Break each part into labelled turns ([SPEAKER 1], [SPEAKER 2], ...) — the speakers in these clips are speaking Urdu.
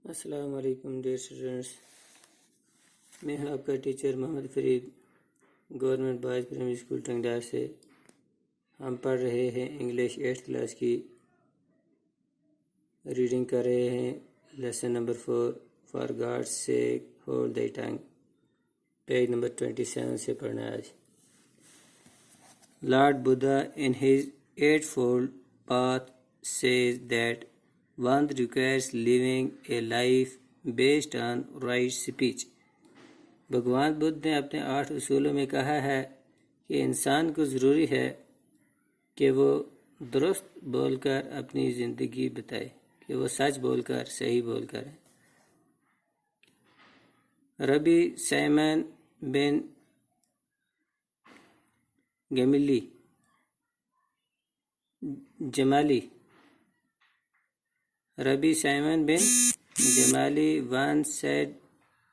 [SPEAKER 1] السلام علیکم ڈیئر اسٹوڈنٹس، میں ہوں آپ کا teacher Muhammad Farid, government boys primary school Tangdhar سے۔ ہم پڑھ رہے ہیں انگلش 8th کلاس کی ریڈنگ کر رہے ہیں lesson number 4 for God's sake hold the thing, page number 27 سے پڑھنا ہے آج۔ Lord Buddha in his eightfold path says that one requires living a life based on right speech۔ بھگوان بدھ نے اپنے 8 اصولوں میں کہا ہے کہ انسان کو ضروری ہے کہ وہ درست بول کر اپنی زندگی بتائے، کہ وہ سچ بول کر صحیح بول کر۔ ربی Simon bin Rabbi Simon bin Jamali once said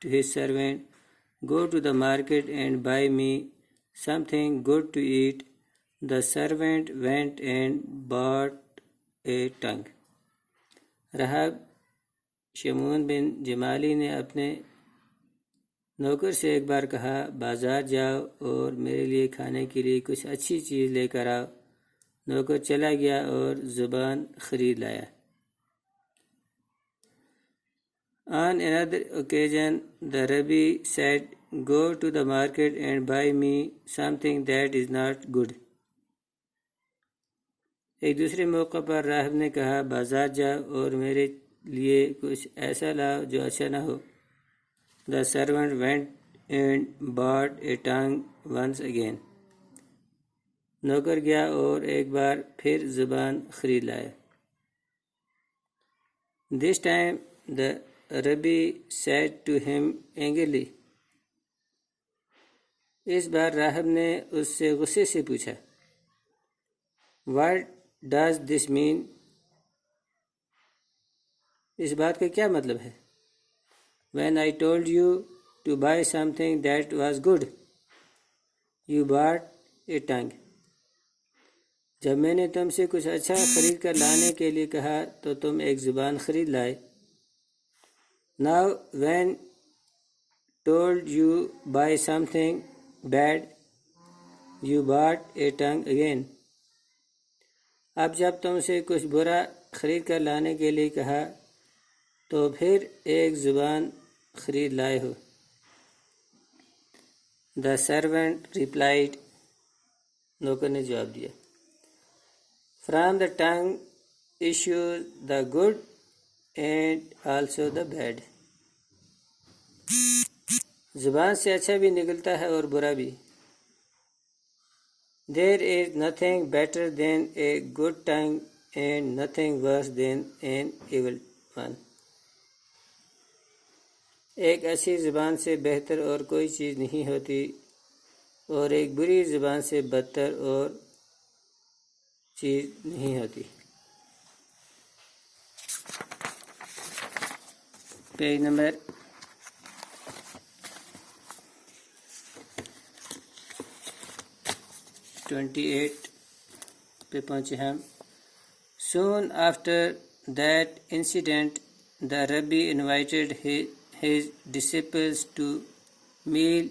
[SPEAKER 1] to his servant, "Go to the market and buy me something good to eat." The servant went and bought a tongue۔ راہب شمعون بن جمالی نے اپنے نوکر سے ایک بار کہا، بازار جاؤ اور میرے لیے کھانے کے لیے کچھ اچھی چیز لے کر آؤ۔ نوکر چلا گیا اور زبان خرید لایا۔ On another occasion, the Rabbi said, "Go to the market and buy me something that is not good." ایک دوسرے موقع پر راہب نے کہا، بازار جاؤ اور میرے لیے کچھ ایسا لاؤ جو اچھا نہ ہو۔ The servant went and bought a tongue once again۔ نوکر گیا اور ایک بار پھر زبان خرید لایا۔ This time the Rabbi said to him angrily۔ اس بار راہب نے اس سے غصے سے پوچھا، What does this mean؟ اس بات کا کیا مطلب ہے؟ When I told you to buy something that was good, you bought a tongue۔ جب میں نے تم سے کچھ اچھا خرید کر لانے کے لیے کہا تو تم ایک زبان خرید لائے۔ Now when told you buy something bad, you bought a tongue again۔ اب جب تم سے کچھ برا خرید کر لانے کے لیے کہا تو پھر ایک زبان خرید لائے ہو۔ The servant replied۔ نوکر نے جواب دیا، From the tongue issues the good and also the bad۔ زبان سے اچھا بھی نکلتا ہے اور برا بھی۔ There is nothing better than a good tongue and nothing worse than an evil one۔ ایک اچھی زبان سے بہتر اور کوئی چیز نہیں ہوتی، اور ایک بری زبان سے بدتر اور چیز نہیں ہوتی۔ پیج نمبر 28 پہ پہنچے ہم۔ Soon after that incident, the Rabbi invited his disciples to meal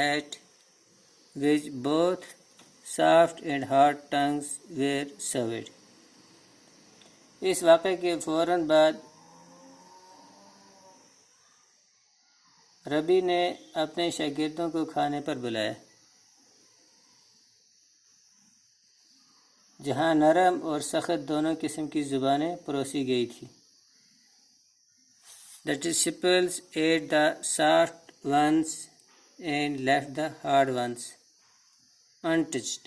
[SPEAKER 1] at which both soft and hard tongues were served۔ اس واقعے کے فوراً بعد ربی نے اپنے شاگردوں کو کھانے پر بلایا جہاں نرم اور سخت دونوں قسم کی زبانیں پروسی گئی تھی۔ The disciples ate the soft ones and left the hard ones untouched۔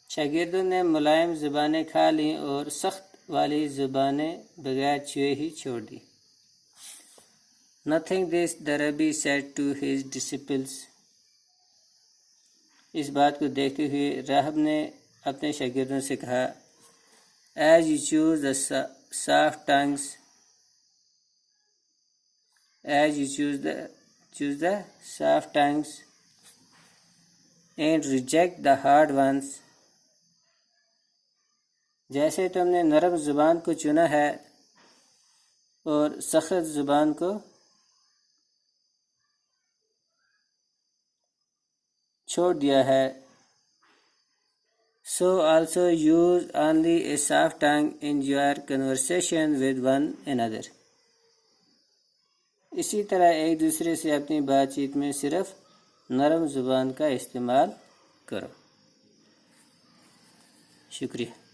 [SPEAKER 1] شاگردوں نے ملائم زبانیں کھا لیں اور سخت والی زبانیں بغیر چھوئے ہی چھوڑ دی۔ Nothing this the Rabbi said to his disciples۔ اس بات کو دیکھتے ہوئے راہب نے اپنے شاگردوں سے کہا، As you choose the soft tongues, soft tongues and reject the hard ones۔ جیسے تم نے نرم زبان کو چنا ہے اور سخت زبان کو چھوڑ دیا ہے. So also use only a soft tongue in your conversation with one another. اسی طرح ایک دوسرے سے اپنی بات چیت میں صرف نرم زبان کا استعمال کرو. شکریہ.